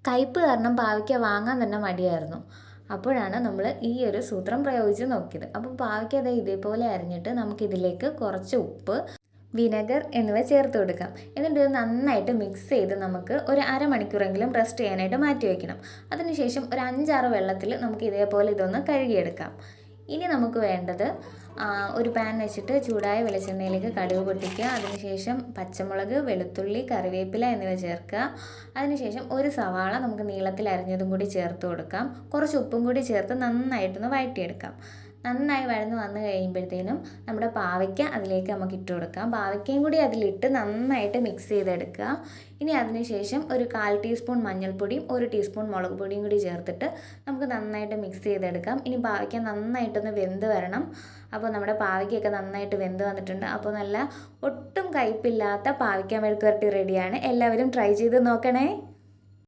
കയ്പ്പ് കാരണം പാവയ്ക്ക വാങ്ങാൻ തന്നെ മടിയായിരുന്നു. അപ്പോഴാണ് നമ്മൾ ഈ ഒരു സൂത്രം പ്രയോഗിച്ച് നോക്കിയത്. അപ്പോൾ പാവയ്ക്ക ദേ ഇതേപോലെ അരിഞ്ഞിട്ട് നമുക്കിതിലേക്ക് കുറച്ച് ഉപ്പ്, വിനെഗർ എന്നിവ ചേർത്ത് കൊടുക്കാം. എന്നിട്ട് ഇത് നന്നായിട്ട് മിക്സ് ചെയ്ത് നമുക്ക് ഒരു അരമണിക്കൂറെങ്കിലും റെസ്റ്റ് ചെയ്യാനായിട്ട് മാറ്റി വയ്ക്കണം. അതിനുശേഷം ഒരു 5-6 വെള്ളത്തിൽ നമുക്ക് ഇതേപോലെ ഇതൊന്ന് കഴുകിയെടുക്കാം. ഇനി നമുക്ക് വേണ്ടത് ഒരു പാൻ വെച്ചിട്ട് ചൂടായ വെളിച്ചെണ്ണയിലേക്ക് കടുക് പൊട്ടിക്കുക. അതിനുശേഷം പച്ചമുളക്, വെളുത്തുള്ളി, കറിവേപ്പില എന്നിവ ചേർക്കുക. അതിനുശേഷം ഒരു സവാള നമുക്ക് നീളത്തിൽ അരിഞ്ഞതും കൂടി ചേർത്ത് കൊടുക്കാം. കുറച്ച് ഉപ്പും കൂടി ചേർത്ത് നന്നായിട്ടൊന്ന് വഴറ്റിയെടുക്കാം. നന്നായി വഴന്ന് വന്നു കഴിയുമ്പോഴത്തേനും നമ്മുടെ പാവയ്ക്ക അതിലേക്ക് നമുക്ക് ഇട്ട് കൊടുക്കാം. പാവയ്ക്കയും കൂടി അതിലിട്ട് നന്നായിട്ട് മിക്സ് ചെയ്തെടുക്കുക. ഇനി അതിനുശേഷം ഒരു 1/4 ടീസ്പൂൺ മഞ്ഞൾപ്പൊടിയും 1 ടീസ്പൂൺ മുളക് പൊടിയും കൂടി ചേർത്തിട്ട് നമുക്ക് നന്നായിട്ട് മിക്സ് ചെയ്തെടുക്കാം. ഇനി പാവയ്ക്ക നന്നായിട്ടൊന്ന് വെന്ത് വരണം. അപ്പോൾ നമ്മുടെ പാവയ്ക്കൊക്കെ നന്നായിട്ട് വെന്ത് വന്നിട്ടുണ്ട്. അപ്പോൾ നല്ല ഒട്ടും കയ്പില്ലാത്ത പാവയ്ക്ക മെഴുക്കുവരട്ടി റെഡിയാണ്. എല്ലാവരും ട്രൈ ചെയ്ത് നോക്കണേ.